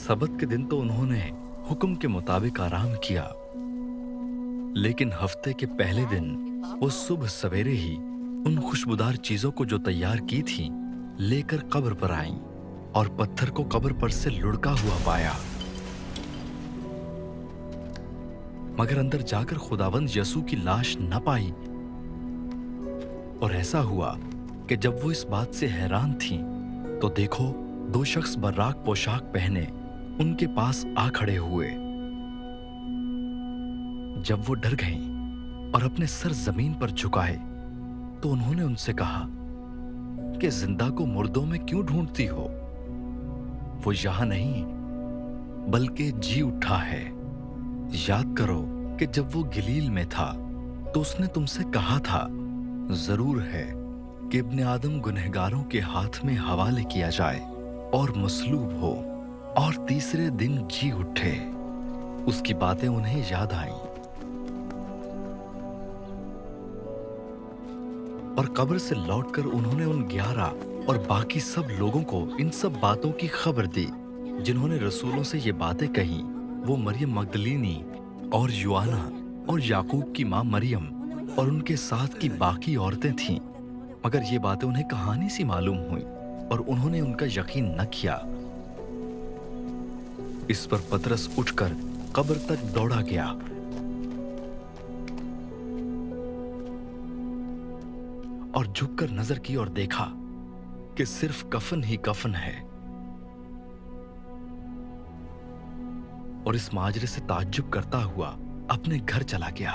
सबत के दिन तो उन्होंने हुक्म के मुताबिक आराम किया, लेकिन हफ्ते के पहले दिन वो सुबह सवेरे ही उन खुशबूदार चीजों को जो तैयार की थी लेकर कब्र पर आईं और पत्थर को कब्र पर से लुढ़का हुआ पाया। मगर अंदर जाकर खुदावंद यसू की लाश न पाई। और ऐसा हुआ कि जब वो इस बात से हैरान थीं, तो देखो दो शख्स बर्राक पोशाक पहने उनके पास आ खड़े हुए। जब वो डर गईं और अपने सर जमीन पर झुकाए, तो उन्होंने उनसे कहा कि जिंदा को मुर्दों में क्यों ढूंढती हो? वो यहां नहीं बल्कि जी उठा है। याद करो कि जब वो गलील में था तो उसने तुमसे कहा था, जरूर है कि इब्ने आदम गुनहगारों के हाथ में हवाले किया जाए और मसलूब हो और तीसरे दिन जी उठे। उसकी बातें उन्हें याद आईं और कब्र से लौटकर उन्होंने उन 11 और बाकी सब लोगों को इन सब बातों की खबर दी जिन्होंने रसूलों से ये बातें कहीं। वो मरियम मगदलीनी और यूआना और याकूब की मां मरियम और उनके साथ की बाकी औरतें थीं। मगर ये बातें उन्हें कहानी सी मालूम हुई और उन्होंने उनका यकीन न किया। इस पर पतरस उठकर कब्र तक दौड़ा गया और झुककर नजर की और देखा कि सिर्फ कफन ही कफन है। और इस माजरे से ताज्जुब करता हुआ अपने घर चला गया।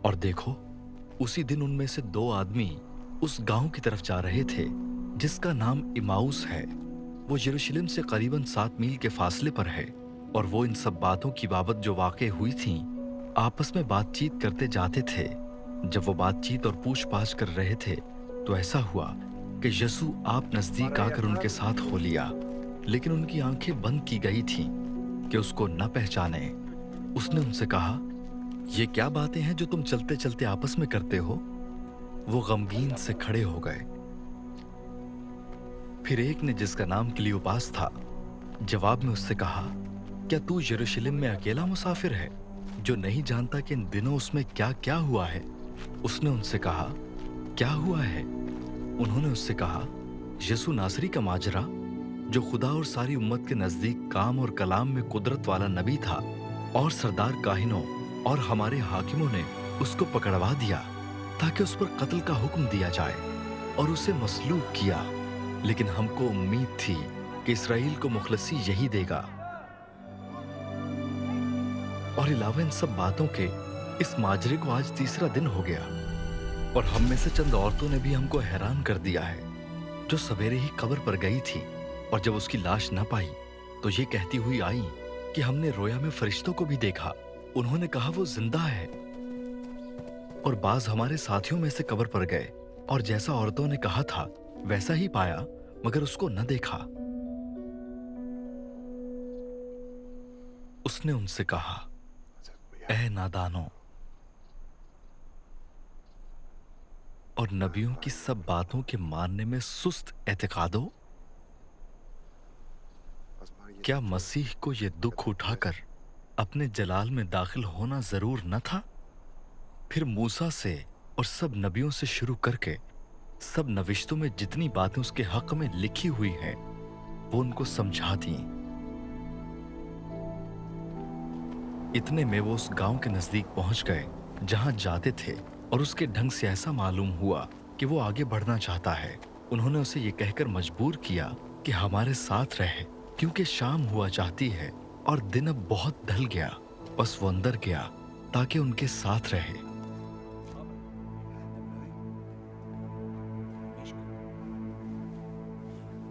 और देखो, उसी दिन उनमें से 2 आदमी उस गांव की तरफ जा रहे थे जिसका नाम इमाउस है। वो यरूशलेम से करीबन 7 मील के फासले पर है। और वो इन सब बातों की बाबत जो वाक़े हुई थीं आपस में बातचीत करते जाते थे। जब वो बातचीत और पूछपाछ कर रहे थे तो ऐसा हुआ कि यसू आप नजदीक आकर उनके साथ हो लिया, लेकिन उनकी आंखें बंद की गई थीं कि उसको न पहचाने। उसने उनसे कहा, ये क्या बातें हैं जो तुम चलते चलते आपस में करते हो? वो गमगीन से खड़े हो गए। फिर एक ने, जिसका नाम क्लियोपास था, जवाब में उससे कहा, क्या तू यरूशलेम में अकेला मुसाफिर है जो नहीं जानता कि इन दिनों उसमें क्या क्या हुआ है? उसने उनसे कहा, क्या हुआ है? उन्होंने उससे कहा, यसू नासरी का माजरा जो खुदा और सारी उम्मत के नजदीक काम और कलाम में कुदरत वाला नबी था, और सरदार काहिनों और हमारे हाकिमों ने उसको पकड़वा दिया ताकि उस पर कत्ल का हुक्म दिया जाए और उसे मसलूब किया। लेकिन हमको उम्मीद थी कि इसराइल को मुखलसी यही देगा। और अलावा इन सब बातों के इस माजरे को आज तीसरा दिन हो गया और हम में से चंद औरतों ने भी हमको हैरान कर दिया है, जो सवेरे ही कब्र पर गई थी और जब उसकी लाश न पाई तो ये कहती हुई आई कि हमने रोया में फरिश्तों को भी देखा। उन्होंने कहा वो जिंदा है। और बाज हमारे साथियों में से कब्र पर गए और जैसा औरतों ने कहा था वैसा ही पाया, मगर उसको न देखा। उसने उनसे कहा, ऐ नादानो, और नबियों की सब बातों के मानने में सुस्त एतकादो, क्या मसीह को ये दुख उठाकर अपने जलाल में दाखिल होना जरूर न था? फिर मूसा से और सब नबियों से शुरू करके सब नविश्तों में जितनी बातें उसके हक में लिखी हुई हैं वो उनको समझा दी। इतने में वो उस गांव के नजदीक पहुंच गए जहां जाते थे और उसके ढंग से ऐसा मालूम हुआ कि वो आगे बढ़ना चाहता है। उन्होंने उसे ये कहकर मजबूर किया कि हमारे साथ रहे, क्योंकि शाम हुआ चाहती है और दिन अब बहुत ढल गया। बस वो अंदर गया ताकि उनके साथ रहे।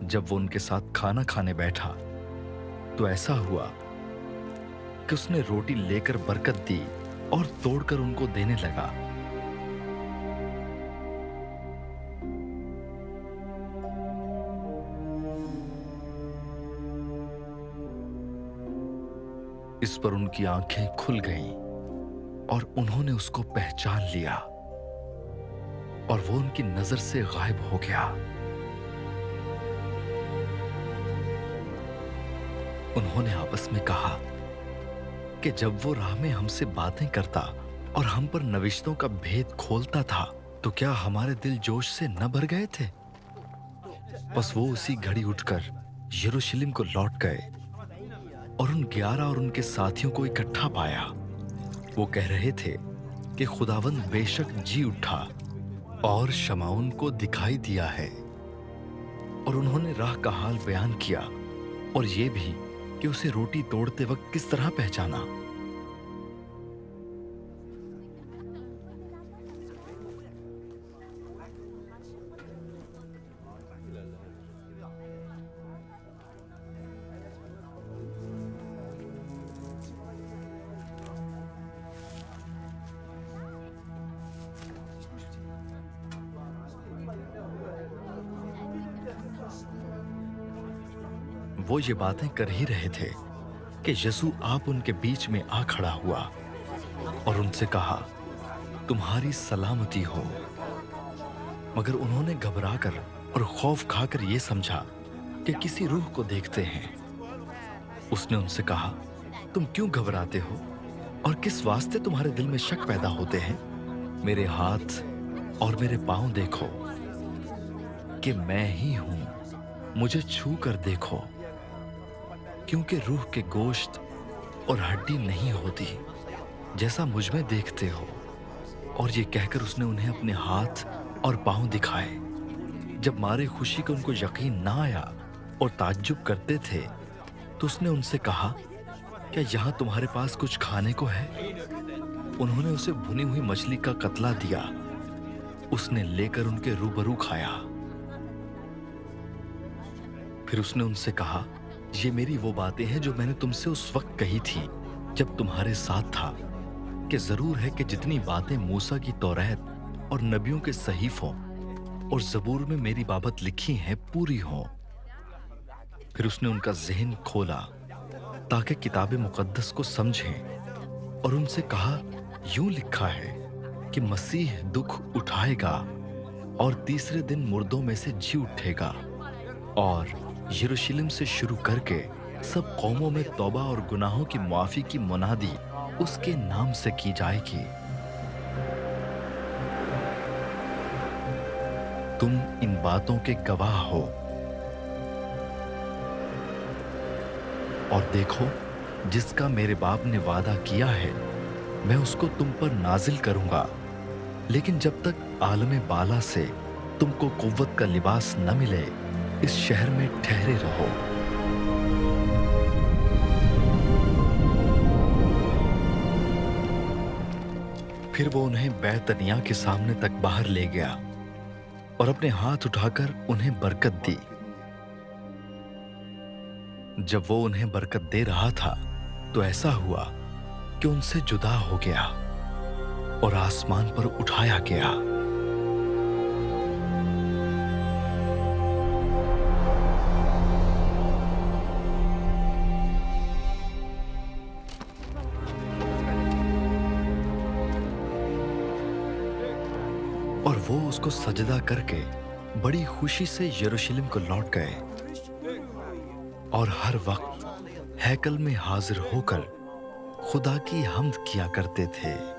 जब वो उनके साथ खाना खाने बैठा तो ऐसा हुआ कि उसने रोटी लेकर बरकत दी और तोड़कर उनको देने लगा। इस पर उनकी आंखें खुल गईं और उन्होंने उसको पहचान लिया और वो उनकी नजर से गायब हो गया। उन्होंने आपस में कहा कि जब वो राह में हमसे बातें करता और हम पर नविश्तों का भेद खोलता था, तो क्या हमारे दिल जोश से न भर गए थे? बस वो उसी घड़ी उठकर यरूशलेम को लौट गए और उन 11 और उनके साथियों को इकट्ठा पाया। वो कह रहे थे कि खुदावंद बेशक जी उठा और शमाउन को दिखाई दिया है। और उन्होंने राह का हाल बयान किया और ये भी कि उसे रोटी तोड़ते वक्त किस तरह पहचाना। वो ये बातें कर ही रहे थे कि यीशु आप उनके बीच में आ खड़ा हुआ और उनसे कहा, तुम्हारी सलामती हो। मगर उन्होंने घबराकर और खौफ खाकर ये समझा कि किसी रूह को देखते हैं। उसने उनसे कहा, तुम क्यों घबराते हो और किस वास्ते तुम्हारे दिल में शक पैदा होते हैं? मेरे हाथ और मेरे पांव देखो कि मैं ही हूं, मुझे छू कर देखो, क्योंकि रूह के गोश्त और हड्डी नहीं होती जैसा मुझ में देखते हो। और ये कहकर उसने उन्हें अपने हाथ और पांव दिखाए। जब मारे खुशी को उनको यकीन ना आया और ताज्जुब करते थे, तो उसने उनसे कहा, क्या यहाँ तुम्हारे पास कुछ खाने को है? उन्होंने उसे भुनी हुई मछली का कतला दिया। उसने लेकर उनके रूबरू खाया। फिर उसने उनसे कहा, ये मेरी वो बातें हैं जो मैंने तुमसे उस वक्त कही थी जब तुम्हारे साथ था, कि जरूर है कि जितनी बातें मूसा की तौरात और नबियों के सहीफों और जबूर में मेरी बाबत लिखी हैं पूरी हों। फिर उसने उनका ज़हन खोला ताकि किताब मुकद्दस को समझें और उनसे कहा, यूं लिखा है कि मसीह दुख उठाएगा और तीसरे दिन मुर्दों में से जी उठेगा और यरूशलेम से शुरू करके सब कौमों में तौबा और गुनाहों की माफी की मुनादी उसके नाम से की जाएगी। तुम इन बातों के गवाह हो। और देखो, जिसका मेरे बाप ने वादा किया है, मैं उसको तुम पर नाजिल करूंगा। लेकिन जब तक आलम बाला से तुमको कुव्वत का लिबास न मिले, इस शहर में ठहरे रहो। फिर वो उन्हें बैतनिया के सामने तक बाहर ले गया और अपने हाथ उठाकर उन्हें बरकत दी। जब वो उन्हें बरकत दे रहा था, तो ऐसा हुआ कि उनसे जुदा हो गया और आसमान पर उठाया गया। और वो उसको सजदा करके बड़ी खुशी से यरूशलेम को लौट गए और हर वक्त हैकल में हाजिर होकर खुदा की हम्द किया करते थे।